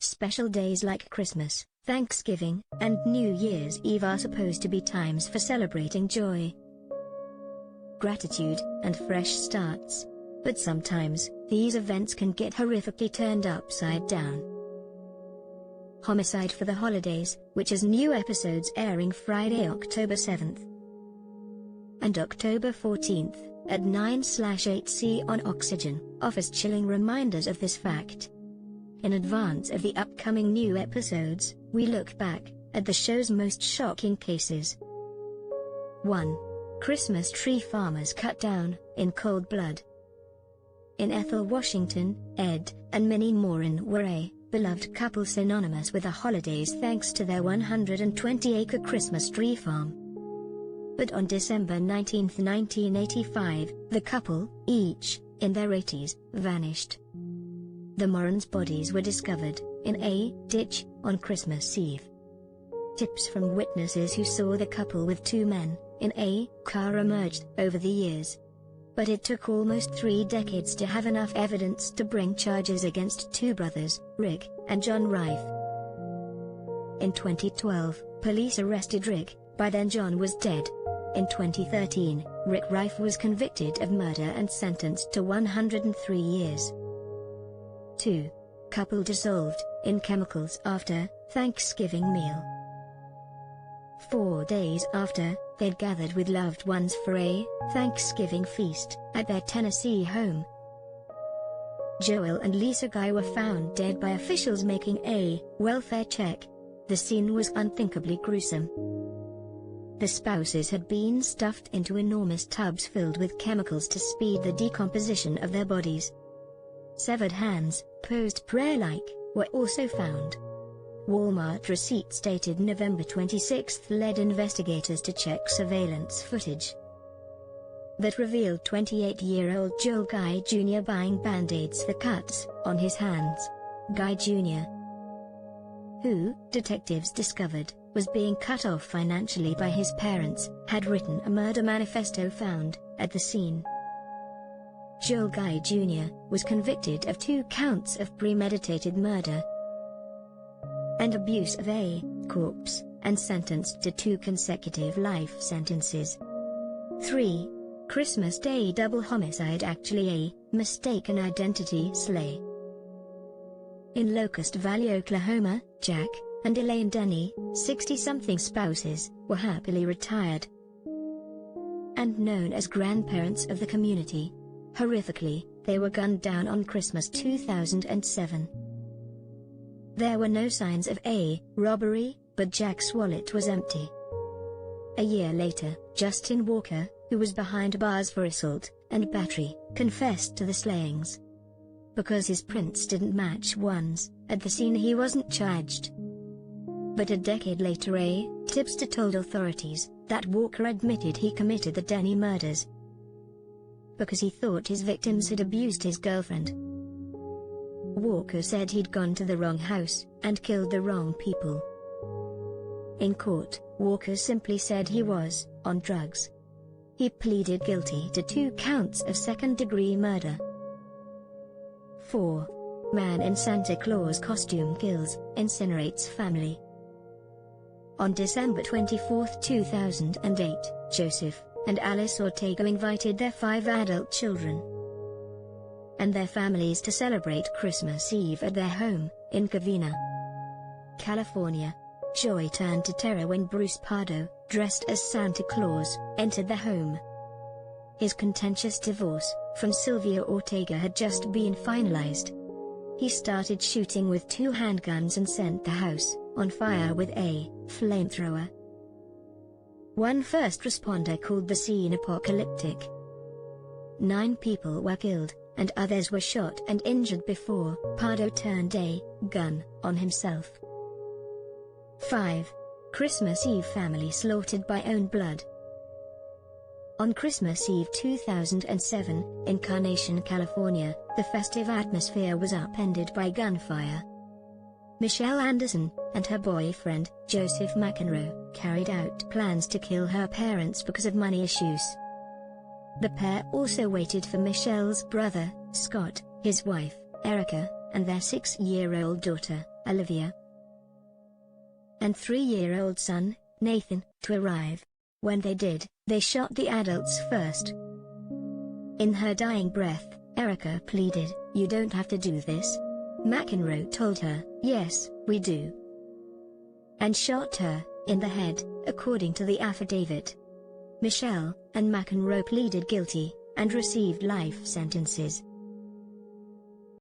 Special days like Christmas, Thanksgiving, and New Year's Eve are supposed to be times for celebrating joy, gratitude, and fresh starts. But sometimes, these events can get horrifically turned upside down. Homicide for the Holidays, which has new episodes airing Friday, October 7th and October 14th, at 9/8C on Oxygen, offers chilling reminders of this fact. In advance of the upcoming new episodes, we look back at the show's most shocking cases. 1. Christmas tree farmers cut down in cold blood. In Ethel, Washington, Ed and Minnie Morin were a beloved couple synonymous with the holidays thanks to their 120-acre Christmas tree farm. But on December 19, 1985, the couple, each in their 80s, vanished. The Morins' bodies were discovered in a ditch on Christmas Eve. Tips from witnesses who saw the couple with two men in a car emerged over the years. But it took almost 3 decades to have enough evidence to bring charges against two brothers, Rick and John Rife. In 2012, police arrested Rick, by then John was dead. In 2013, Rick Rife was convicted of murder and sentenced to 103 years. 2. Couple dissolved in chemicals after Thanksgiving meal. 4 days after they'd gathered with loved ones for a Thanksgiving feast at their Tennessee home, Joel and Lisa Guy were found dead by officials making a welfare check. The scene was unthinkably gruesome. The spouses had been stuffed into enormous tubs filled with chemicals to speed the decomposition of their bodies. Severed hands, posed prayer-like, were also found. Walmart receipts dated November 26 led investigators to check surveillance footage that revealed 28-year-old Joel Guy Jr. buying Band-Aids for cuts on his hands. Guy Jr., who, detectives discovered, was being cut off financially by his parents, had written a murder manifesto found at the scene. Joel Guy Jr. was convicted of 2 counts of premeditated murder and abuse of a corpse, and sentenced to 2 consecutive life sentences. 3. Christmas Day double homicide, actually a mistaken identity slay. In Locust Valley, Oklahoma, Jack and Elaine Denny, 60-something spouses, were happily retired and known as grandparents of the community. Horrifically, they were gunned down on Christmas 2007. There were no signs of a robbery, but Jack's wallet was empty. A year later, Justin Walker, who was behind bars for assault and battery, confessed to the slayings. Because his prints didn't match ones at the scene, he wasn't charged. But a decade later, a tipster told authorities that Walker admitted he committed the Denny murders because he thought his victims had abused his girlfriend. Walker said he'd gone to the wrong house and killed the wrong people. In court, Walker simply said he was on drugs. He pleaded guilty to 2 counts of second-degree murder. 4. Man in Santa Claus costume kills Incinerates family. On December 24, 2008, Joseph and Alice Ortega invited their 5 adult children and their families to celebrate Christmas Eve at their home in Covina, California. Joy turned to terror when Bruce Pardo, dressed as Santa Claus, entered the home. His contentious divorce from Sylvia Ortega had just been finalized. He started shooting with 2 handguns and set the house on fire with a flamethrower. One first responder called the scene apocalyptic. 9 people were killed, and others were shot and injured before Pardo turned a gun on himself. 5. Christmas Eve family slaughtered by own blood. On Christmas Eve 2007, in Carnation, California, the festive atmosphere was upended by gunfire. Michelle Anderson and her boyfriend, Joseph McEnroe, carried out plans to kill her parents because of money issues. The pair also waited for Michelle's brother, Scott, his wife, Erica, and their 6-year-old daughter, Olivia, and 3-year-old son, Nathan, to arrive. When they did, they shot the adults first. In her dying breath, Erica pleaded, "You don't have to do this." McEnroe told her, "Yes, we do," and shot her in the head, according to the affidavit. Michelle and McEnroe pleaded guilty and received life sentences.